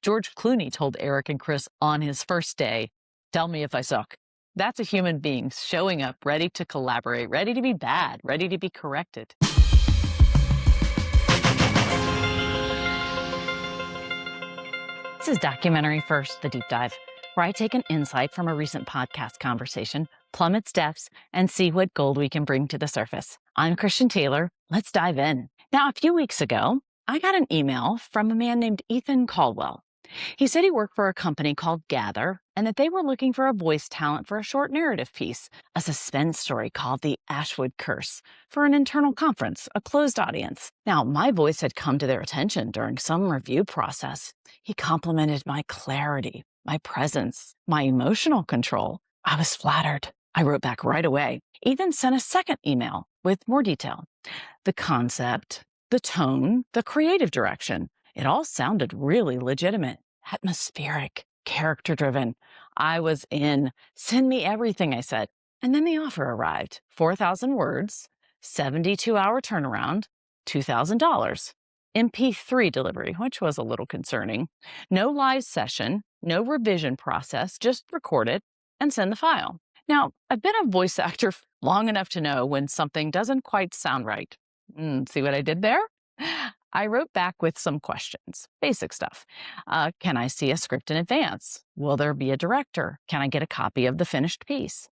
George Clooney told Erik and Chris on his first day, "Tell me if I suck." That's a human being showing up, ready to collaborate, ready to be bad, ready to be corrected. This is Documentary First, the deep dive, where I take an insight from a recent podcast conversation, plumb its depths, and see what gold we can bring to the surface. I'm Christian Taylor. Let's dive in. Now, a few weeks ago, I got an email from a man named Ethan Caldwell. He said he worked for a company called Gather and that they were looking for a voice talent for a short narrative piece, a suspense story called The Ashwood Curse, for an internal conference, a closed audience. Now, my voice had come to their attention during some review process. He complimented my clarity, my presence, my emotional control. I was flattered. I wrote back right away. Ethan sent a second email with more detail. The concept, the tone, the creative direction. It all sounded really legitimate, atmospheric, character-driven. I was in. Send me everything, I said. And then the offer arrived. 4,000 words, 72-hour turnaround, $2,000. MP3 delivery, which was a little concerning. No live session, no revision process, just record it and send the file. Now, I've been a voice actor long enough to know when something doesn't quite sound right. See what I did there? I wrote back with some questions, basic stuff. Can I see a script in advance? Will there be a director? Can I get a copy of the finished piece?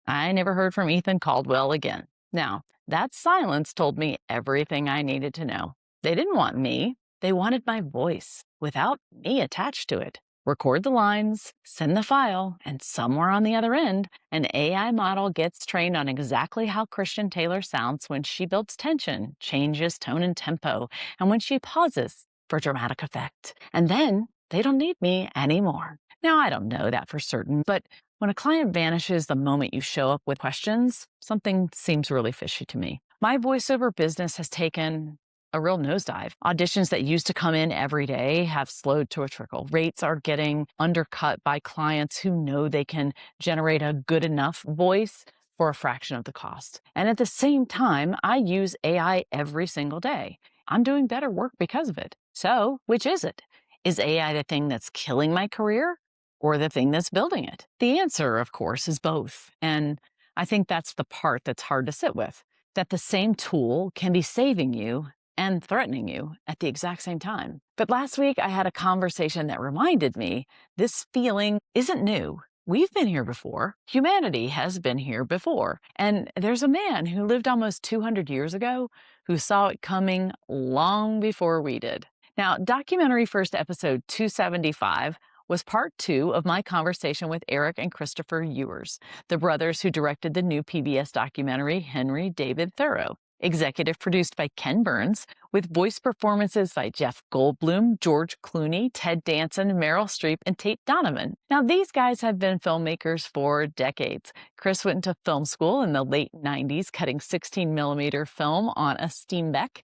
I never heard from Ethan Caldwell again. Now, that silence told me everything I needed to know. They didn't want me. They wanted my voice without me attached to it. Record the lines, send the file, and somewhere on the other end, an AI model gets trained on exactly how Christian Taylor sounds when she builds tension, changes tone and tempo, and when she pauses for dramatic effect. And then they don't need me anymore. Now, I don't know that for certain, but when a client vanishes the moment you show up with questions, something seems really fishy to me. My voiceover business has taken a real nosedive. Auditions that used to come in every day have slowed to a trickle. Rates are getting undercut by clients who know they can generate a good enough voice for a fraction of the cost. And at the same time, I use AI every single day. I'm doing better work because of it. So, which is it? Is AI the thing that's killing my career or the thing that's building it? The answer, of course, is both. And I think that's the part that's hard to sit with, that the same tool can be saving you and threatening you at the exact same time. But last week, I had a conversation that reminded me this feeling isn't new. We've been here before. Humanity has been here before. And there's a man who lived almost 200 years ago who saw it coming long before we did. Now, Documentary First episode 275 was part 2 of my conversation with Erik and Christopher Ewers, the brothers who directed the new PBS documentary Henry David Thoreau. Executive produced by Ken Burns, with voice performances by Jeff Goldblum, George Clooney, Ted Danson, Meryl Streep, and Tate Donovan. Now, these guys have been filmmakers for decades. Chris went into film school in the late 90s, cutting 16mm film on a Steenbeck,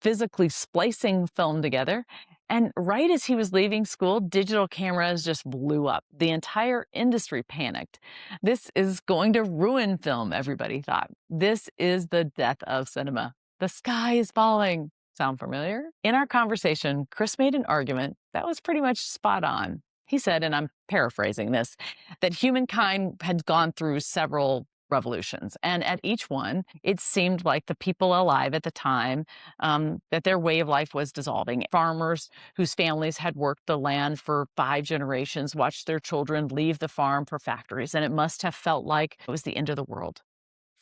physically splicing film together. And right as he was leaving school, digital cameras just blew up. The entire industry panicked. This is going to ruin film, everybody thought. This is the death of cinema. The sky is falling. Sound familiar? In our conversation, Chris made an argument that was pretty much spot on. He said, and I'm paraphrasing this, that humankind had gone through several revolutions. And at each one, it seemed like the people alive at the time, that their way of life was dissolving. Farmers whose families had worked the land for 5 generations watched their children leave the farm for factories, and it must have felt like it was the end of the world.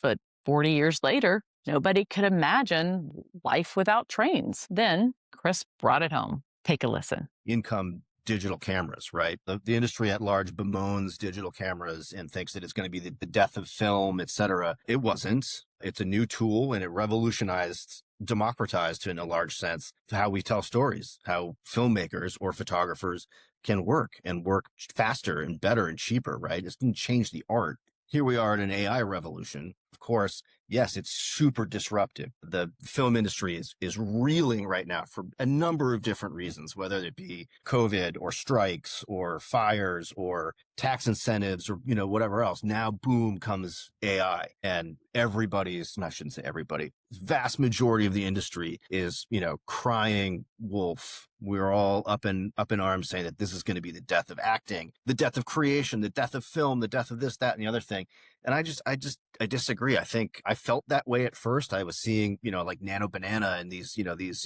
But 40 years later, nobody could imagine life without trains. Then Chris brought it home. Take a listen. Income digital cameras, right? The industry at large bemoans digital cameras and thinks that it's going to be the death of film, et cetera. It wasn't. It's a new tool, and it revolutionized, democratized in a large sense, how we tell stories, how filmmakers or photographers can work and work faster and better and cheaper, right? It didn't change the art. Here we are in an AI revolution Of course, yes, it's super disruptive. The film industry is reeling right now for a number of different reasons, whether it be COVID or strikes or fires or tax incentives or, whatever else. Now, boom, comes AI, and I shouldn't say everybody, vast majority of the industry is, crying wolf. We're all up in arms saying that this is going to be the death of acting, the death of creation, the death of film, the death of this, that, and the other thing. And I disagree. I think I felt that way at first. I was seeing, like Nano Banana and these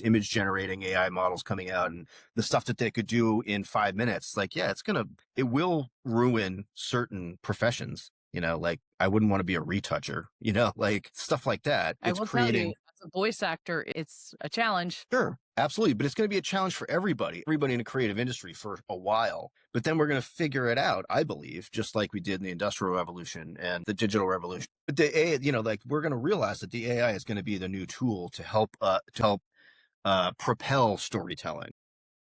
image generating AI models coming out and the stuff that they could do in 5 minutes. Like, yeah, it will ruin certain professions. Like I wouldn't want to be a retoucher, like stuff like that. I will tell you, as a voice actor, it's a challenge. Sure, absolutely. But it's going to be a challenge for everybody in a creative industry for a while. But then we're going to figure it out, I believe, just like we did in the Industrial Revolution and the Digital Revolution. But the AI, like we're going to realize that the AI is going to be the new tool to help propel storytelling.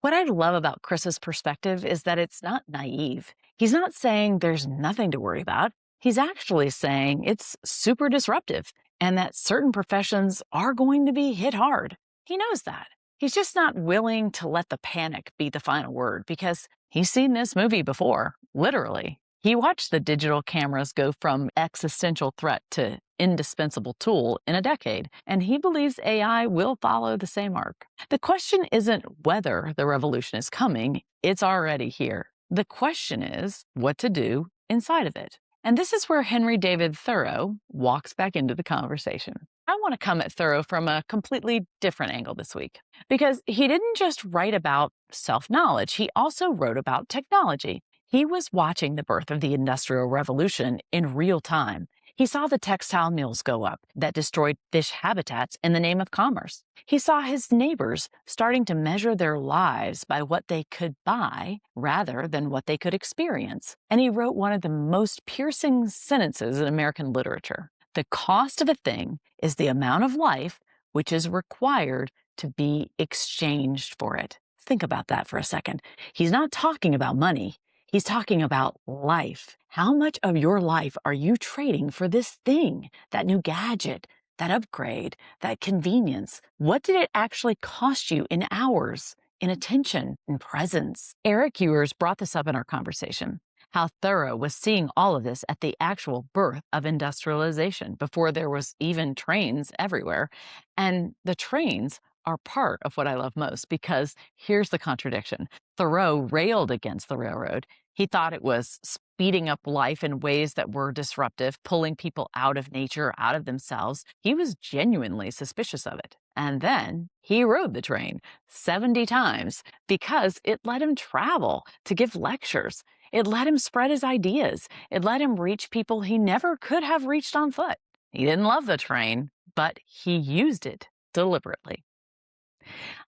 What I love about Chris's perspective is that it's not naive. He's not saying there's nothing to worry about. He's actually saying it's super disruptive and that certain professions are going to be hit hard. He knows that. He's just not willing to let the panic be the final word because he's seen this movie before, literally. He watched the digital cameras go from existential threat to indispensable tool in a decade, and he believes AI will follow the same arc. The question isn't whether the revolution is coming, it's already here. The question is what to do inside of it. And this is where Henry David Thoreau walks back into the conversation. I want to come at Thoreau from a completely different angle this week, because he didn't just write about self-knowledge, he also wrote about technology. He was watching the birth of the Industrial Revolution in real time. He saw the textile mills go up that destroyed fish habitats in the name of commerce. He saw his neighbors starting to measure their lives by what they could buy rather than what they could experience. And he wrote one of the most piercing sentences in American literature. The cost of a thing is the amount of life which is required to be exchanged for it. Think about that for a second. He's not talking about money. He's talking about life. How much of your life are you trading for this thing, that new gadget, that upgrade, that convenience? What did it actually cost you in hours, in attention, in presence? Erik Ewers brought this up in our conversation, how Thoreau was seeing all of this at the actual birth of industrialization before there was even trains everywhere. And the trains are part of what I love most because here's the contradiction. Thoreau railed against the railroad. He thought it was speeding up life in ways that were disruptive, pulling people out of nature, out of themselves. He was genuinely suspicious of it. And then he rode the train 70 times because it let him travel to give lectures. It let him spread his ideas. It let him reach people he never could have reached on foot. He didn't love the train, but he used it deliberately.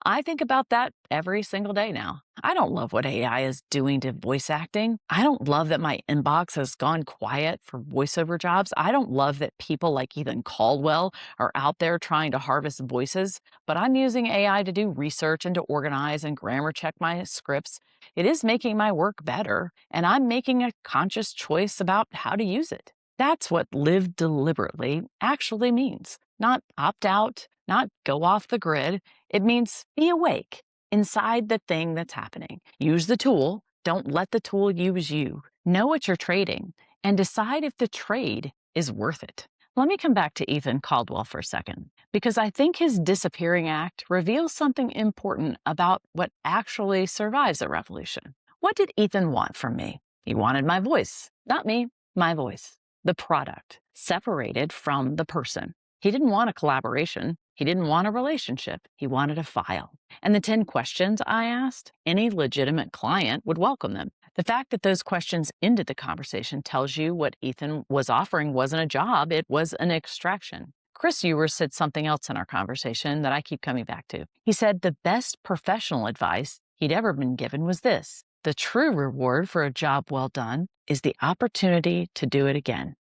I think about that every single day now. I don't love what AI is doing to voice acting. I don't love that my inbox has gone quiet for voiceover jobs. I don't love that people like Ethan Caldwell are out there trying to harvest voices, but I'm using AI to do research and to organize and grammar check my scripts. It is making my work better, and I'm making a conscious choice about how to use it. That's what live deliberately actually means. Not opt out, not go off the grid. It means be awake inside the thing that's happening. Use the tool. Don't let the tool use you. Know what you're trading and decide if the trade is worth it. Let me come back to Ethan Caldwell for a second, because I think his disappearing act reveals something important about what actually survives a revolution. What did Ethan want from me? He wanted my voice, not me, my voice. The product, separated from the person. He didn't want a collaboration. He didn't want a relationship. He wanted a file. And the 10 questions I asked, any legitimate client would welcome them. The fact that those questions ended the conversation tells you what Ethan was offering wasn't a job, it was an extraction. Chris Ewers said something else in our conversation that I keep coming back to. He said the best professional advice he'd ever been given was this: the true reward for a job well done is the opportunity to do it again.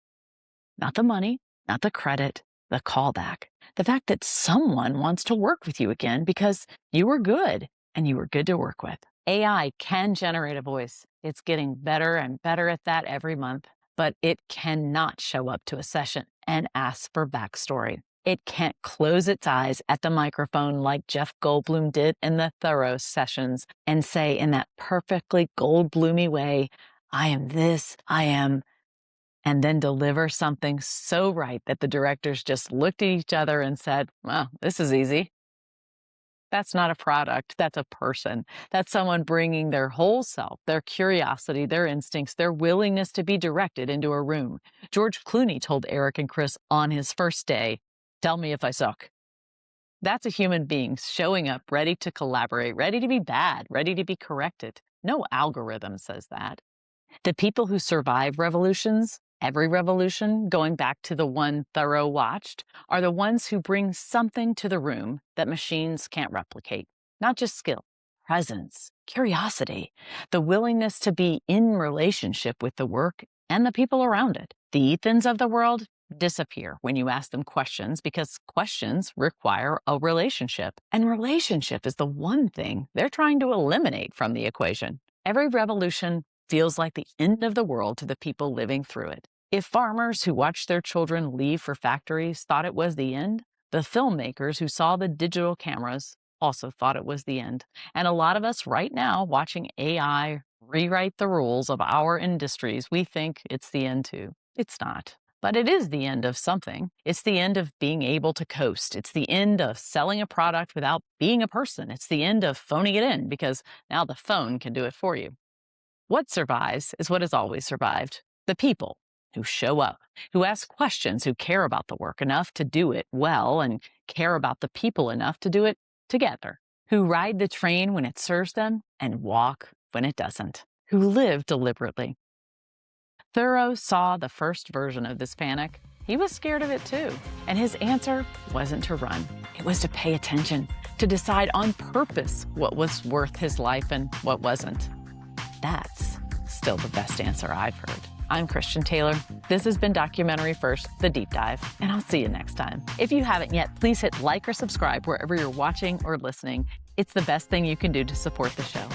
Not the money, not the credit, the callback. The fact that someone wants to work with you again because you were good and you were good to work with. AI can generate a voice. It's getting better and better at that every month. but it cannot show up to a session and ask for backstory. It can't close its eyes at the microphone like Jeff Goldblum did in the Thoreau sessions and say in that perfectly Goldblumy way, I am this, I am, and then deliver something so right that the directors just looked at each other and said, well, this is easy. That's not a product, that's a person. That's someone bringing their whole self, their curiosity, their instincts, their willingness to be directed into a room. George Clooney told Erik and Chris on his first day, tell me if I suck. That's a human being showing up ready to collaborate, ready to be bad, ready to be corrected. No algorithm says that. The people who survive revolutions, every revolution, going back to the one Thoreau watched, are the ones who bring something to the room that machines can't replicate. Not just skill, presence, curiosity, the willingness to be in relationship with the work and the people around it. The Ethans of the world disappear when you ask them questions because questions require a relationship. And relationship is the one thing they're trying to eliminate from the equation. Every revolution feels like the end of the world to the people living through it. If farmers who watched their children leave for factories thought it was the end, the filmmakers who saw the digital cameras also thought it was the end. And a lot of us right now watching AI rewrite the rules of our industries, we think it's the end too. It's not. But it is the end of something. It's the end of being able to coast. It's the end of selling a product without being a person. It's the end of phoning it in because now the phone can do it for you. What survives is what has always survived. The people who show up, who ask questions, who care about the work enough to do it well and care about the people enough to do it together, who ride the train when it serves them and walk when it doesn't, who live deliberately. Thoreau saw the first version of this panic. He was scared of it too. And his answer wasn't to run. It was to pay attention, to decide on purpose what was worth his life and what wasn't. That's still the best answer I've heard. I'm Christian Taylor. This has been Documentary First, The Deep Dive, and I'll see you next time. If you haven't yet, please hit like or subscribe wherever you're watching or listening. It's the best thing you can do to support the show.